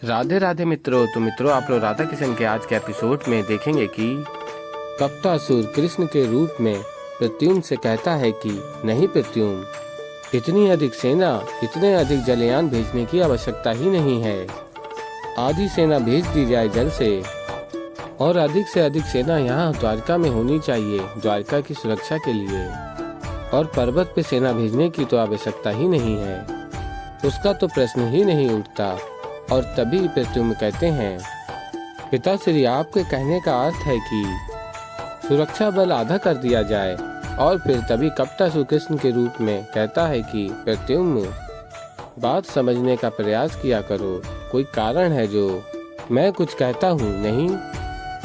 राधे राधे मित्रों। तो मित्रों, आप लोग राधा किशन के आज के एपिसोड में देखेंगे कि कपटासुर कृष्ण के रूप में प्रत्युम्न से कहता है कि नहीं प्रत्युम्न, इतनी अधिक सेना, इतने अधिक जलयान भेजने की आवश्यकता ही नहीं है। आधी सेना भेज दी जाए जल से, और अधिक से अधिक सेना यहाँ द्वारका में होनी चाहिए द्वारका की सुरक्षा के लिए। और पर्वत पे सेना भेजने की तो आवश्यकता ही नहीं है, उसका तो प्रश्न ही नहीं उठता। और तभी प्रत्युम्न कहते हैं, पिताश्री, आपके कहने का अर्थ है कि सुरक्षा बल आधा कर दिया जाए। और फिर तभी कपटासुर कृष्ण के रूप में कहता है कि प्रत्युम्न, बात समझने का प्रयास किया करो, कोई कारण है जो मैं कुछ कहता हूँ नहीं।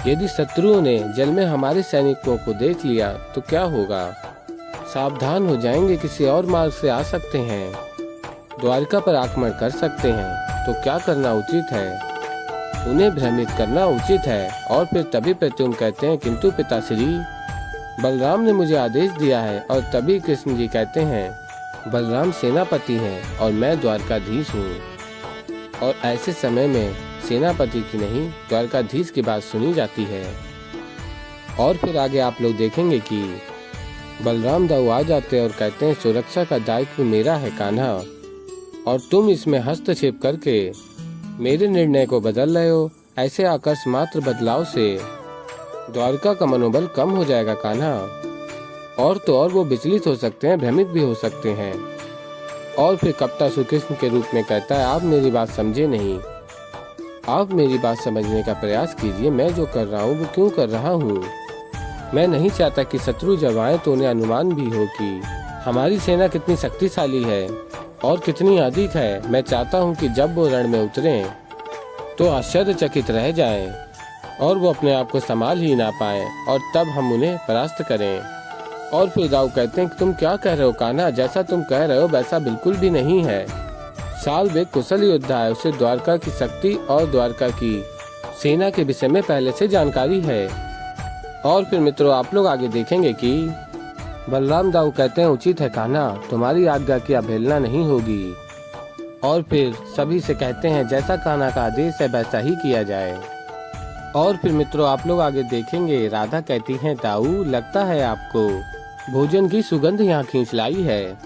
यदि शत्रुओं ने जल में हमारे सैनिकों को देख लिया तो क्या होगा? सावधान हो जाएंगे, किसी और मार्ग से आ सकते हैं, द्वारका पर आक्रमण कर सकते हैं। तो क्या करना उचित है? उन्हें भ्रमित करना उचित है। और फिर तभी प्रत्युम्न कहते हैं, किंतु पिताश्री, बलराम ने मुझे आदेश दिया है। और तभी कृष्ण जी कहते हैं, बलराम सेनापति हैं और मैं द्वारकाधीश हूँ। और ऐसे समय में सेनापति की नहीं, द्वारकाधीश की बात सुनी जाती है। और फिर आगे आप लोग देखेंगे कि बलराम दाऊ आ जाते और कहते हैं, सुरक्षा का दायित्व मेरा है कान्हा, और तुम इसमें हस्तक्षेप करके मेरे निर्णय को बदल रहे हो। ऐसे आकर्ष मात्र बदलाव से द्वारका का मनोबल कम हो जाएगा कान्हा, और तो और वो विचलित हो सकते हैं, भ्रमित भी हो सकते हैं। और फिर कपटासुर कृष्ण के रूप में कहता है, आप मेरी बात समझे नहीं, आप मेरी बात समझने का प्रयास कीजिए। मैं जो कर रहा हूँ वो क्यों कर रहा हूँ? मैं नहीं चाहता कि शत्रु जब आए तो उन्हें अनुमान भी हो कि हमारी सेना कितनी शक्तिशाली है और कितनी अधिक है। मैं चाहता हूं कि जब वो रण में उतरें तो आश्चर्यचकित रह जाएं और वो अपने आप को संभाल ही ना पाएं, और तब हम उन्हें परास्त करें। और फिर दाऊ कहते हैं कि तुम क्या कह रहे हो कान्हा? जैसा तुम कह रहे हो वैसा बिल्कुल भी नहीं है। साल बेग कुशल योद्धा है, उसे द्वारका की शक्ति और द्वारका की सेना के विषय में पहले से जानकारी है। और फिर मित्रों, आप लोग आगे देखेंगे कि बलराम दाऊ कहते हैं, उचित है कान्हा, तुम्हारी आज्ञा की अवहेलना नहीं होगी। और फिर सभी से कहते हैं, जैसा कान्हा का आदेश है वैसा ही किया जाए। और फिर मित्रों, आप लोग आगे देखेंगे, राधा कहती हैं, दाऊ, लगता है आपको भोजन की सुगंध यहाँ खींच लाई है।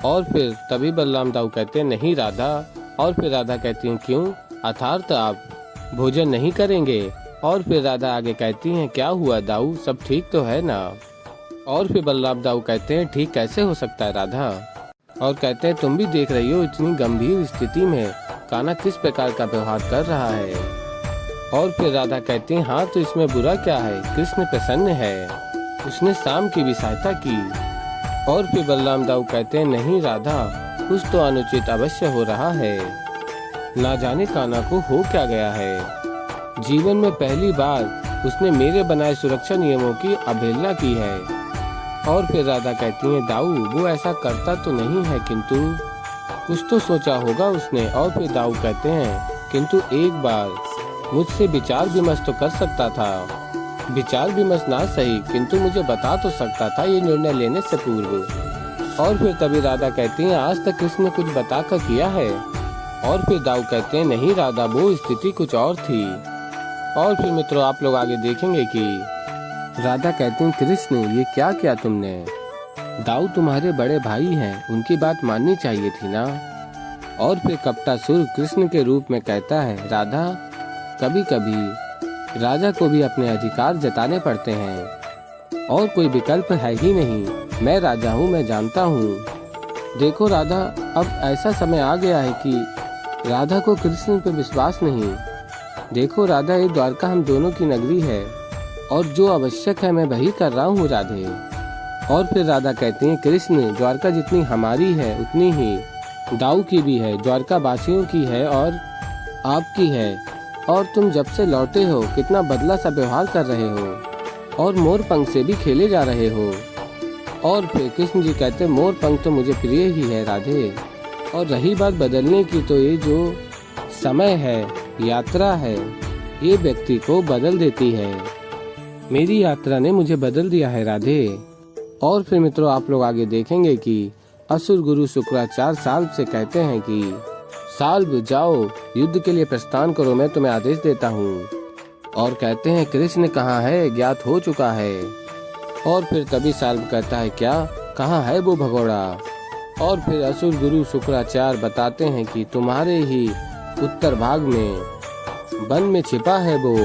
और फिर तभी बलराम दाऊ कहते हैं, नहीं राधा। और फिर राधा कहती हैं, क्यों? अर्थात आप भोजन नहीं करेंगे? और फिर राधा आगे कहती हैं, क्या हुआ दाऊ, सब ठीक तो है ना? और फिर बलराम दाऊ कहते हैं, ठीक कैसे हो सकता है राधा? और कहते हैं, तुम भी देख रही हो इतनी गंभीर स्थिति में कान्हा किस प्रकार का व्यवहार कर रहा है। और फिर राधा कहती हैं, हाँ तो इसमें बुरा क्या है? कृष्ण प्रसन्न है, उसने शाम की भी सहायता की। और फिर बलराम दाऊ कहते हैं, नहीं राधा, कुछ तो अनुचित अवश्य हो रहा है। ना जाने कान्हा को हो क्या गया है। जीवन में पहली बार उसने मेरे बनाए सुरक्षा नियमों की अवहेलना की है। और फिर राधा कहती हैं, दाऊ, वो ऐसा करता तो नहीं है, किंतु कुछ तो सोचा होगा उसने। और फिर दाऊ कहते हैं, किंतु एक बार मुझसे विचार विमर्श तो कर सकता था। विचार विमर्श ना सही, किंतु मुझे बता तो सकता था ये निर्णय लेने से पूर्व। और फिर तभी राधा कहती हैं, आज तक कृष्ण ने कुछ बता कर किया है? और फिर दाऊ कहते हैं, नहीं राधा, वो स्थिति कुछ और थी। और फिर मित्रों, आप लोग आगे देखेंगे कि राधा कहती हैं, कृष्ण, ये क्या किया तुमने? दाऊ तुम्हारे बड़े भाई हैं, उनकी बात माननी चाहिए थी ना। और फिर कपटासुर कृष्ण के रूप में कहता है, राधा, कभी कभी राजा को भी अपने अधिकार जताने पड़ते हैं, और कोई विकल्प है ही नहीं। मैं राजा हूँ, मैं जानता हूँ। देखो राधा, अब ऐसा समय आ गया है कि राधा को कृष्ण पर विश्वास नहीं। देखो राधा, ये द्वारका हम दोनों की नगरी है, और जो आवश्यक है मैं वही कर रहा हूँ राधे। और फिर राधा कहती हैं, कृष्ण, द्वारका जितनी हमारी है उतनी ही दाऊ की भी है, द्वारका वासियों की है और आपकी है। और तुम जब से लौटे हो कितना बदला सा व्यवहार कर रहे हो, और मोर पंख से भी खेले जा रहे हो। और फिर कृष्ण जी कहते हैं, मोर पंख तो मुझे प्रिय ही है राधे। और रही बात बदलने की, तो ये जो समय है, यात्रा है, ये व्यक्ति को बदल देती है। मेरी यात्रा ने मुझे बदल दिया है राधे। और फिर मित्रों, आप लोग आगे देखेंगे कि असुर गुरु शुक्राचार्य साल से कहते हैं कि साल्व जाओ, युद्ध के लिए प्रस्थान करो, मैं तुम्हें आदेश देता हूँ। और कहते हैं कृष्ण कहाँ है, ज्ञात हो चुका है। और फिर तभी साल्व कहता है क्या, कहाँ है वो भगोड़ा। और फिर असुर गुरु शुक्राचार्य बताते हैं कि तुम्हारे ही उत्तर भाग में वन में छिपा है वो।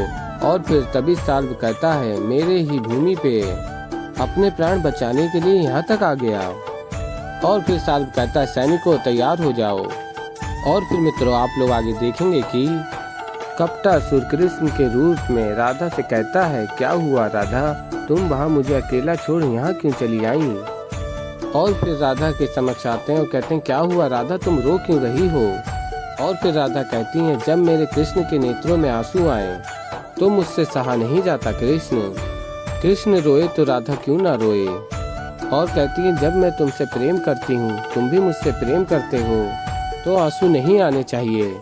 और फिर तभी साल्व कहता है मेरे ही भूमि पे अपने प्राण बचाने के लिए यहाँ तक आ गया। और फिर साल्व कहता है सैनिकों तैयार हो जाओ। और फिर मित्रों आप लोग आगे देखेंगे कि कपटासुर कृष्ण के रूप में राधा से कहता है क्या हुआ राधा, तुम वहाँ मुझे अकेला छोड़ यहाँ क्यों चली आई। और फिर राधा के समक्ष आते हैं और कहते हैं क्या हुआ राधा, तुम रो क्यों रही हो। और फिर राधा कहती हैं जब मेरे कृष्ण के नेत्रों में आंसू आए तो मुझसे सहा नहीं जाता कृष्ण रोए तो राधा क्यों ना रोए। और कहती हैं जब मैं तुमसे प्रेम करती हूँ, तुम भी मुझसे प्रेम करते हो, तो आंसू नहीं आने चाहिए।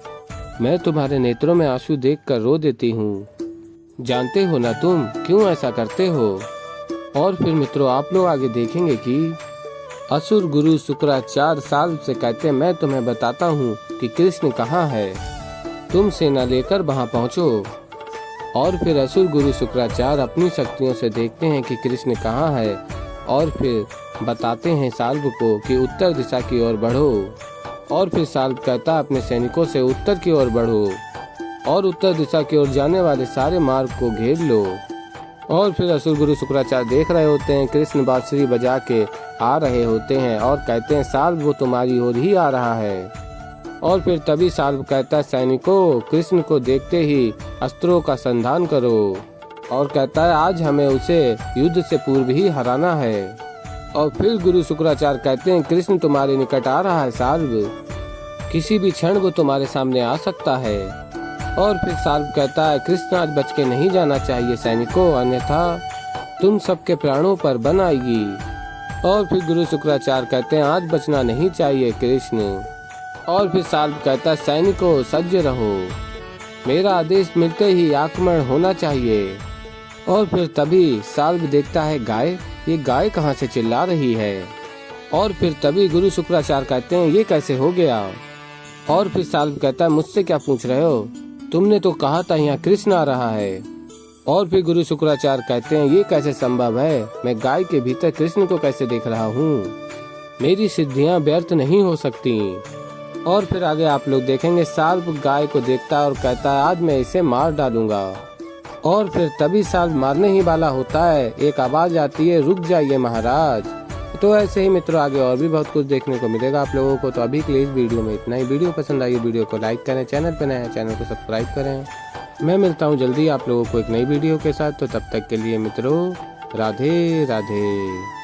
मैं तुम्हारे नेत्रों में आंसू देखकर रो देती हूँ, जानते हो ना तुम क्यों ऐसा करते हो। और फिर मित्रों आप लोग आगे देखेंगे कि असुर गुरु शुक्राचार्य साल्व से कहते हैं मैं तुम्हें बताता हूँ कि कृष्ण कहाँ है, तुम सेना लेकर वहाँ पहुँचो। और फिर असुर गुरु शुक्राचार्य अपनी शक्तियों से देखते हैं कि कृष्ण कहाँ है। और फिर बताते हैं साल्व को कि उत्तर दिशा की ओर बढ़ो। और फिर साल्व कहता अपने सैनिकों से उत्तर की ओर बढ़ो और उत्तर दिशा की ओर जाने वाले सारे मार्ग को घेर लो। और फिर असुर गुरु शुक्राचार्य देख रहे होते हैं कृष्ण बांसुरी बजा के आ रहे होते हैं और कहते हैं साल्व वो तुम्हारी ओर ही आ रहा है। और फिर तभी साल्व कहता है सैनिकों कृष्ण को देखते ही अस्त्रों का संधान करो। और कहता है आज हमें उसे युद्ध से पूर्व ही हराना है। और फिर गुरु शुक्राचार्य कहते हैं कृष्ण तुम्हारे निकट आ रहा है साल्व, किसी भी क्षण वो तुम्हारे सामने आ सकता है। और फिर साल्व कहता है कृष्ण आज बच के नहीं जाना चाहिए सैनिकों, अन्यथा तुम सबके प्राणों पर बन आएगी। और फिर गुरु शुक्राचार्य कहते हैं आज बचना नहीं चाहिए कृष्ण। और फिर साल्व कहता है सैनिकों सज्ज रहो, मेरा आदेश मिलते ही आक्रमण होना चाहिए। और फिर तभी साल्व देखता है गाय, ये गाय कहाँ से चिल्ला रही है। और फिर तभी गुरु शुक्राचार्य कहते हैं ये कैसे हो गया। और फिर साल्व कहता है मुझसे क्या पूछ रहे हो, तुमने तो कहा था यहाँ कृष्ण आ रहा है। और फिर गुरु शुक्राचार्य कहते हैं ये कैसे संभव है, मैं गाय के भीतर कृष्ण को कैसे देख रहा हूँ, मेरी सिद्धियाँ व्यर्थ नहीं हो सकती। और फिर आगे आप लोग देखेंगे साल्व गाय को देखता है और कहता है आज मैं इसे मार डालूंगा। और फिर तभी साल्व मारने ही वाला होता है, एक आवाज आती है रुक जाइए महाराज। तो ऐसे ही मित्रों आगे और भी बहुत कुछ देखने को मिलेगा आप लोगों को। तो अभी के लिए इस वीडियो में इतना ही। वीडियो पसंद आई वीडियो को लाइक करें, चैनल पर नए हैं चैनल को सब्सक्राइब करें। मैं मिलता हूँ जल्दी आप लोगों को एक नई वीडियो के साथ। तो तब तक के लिए मित्रों राधे राधे।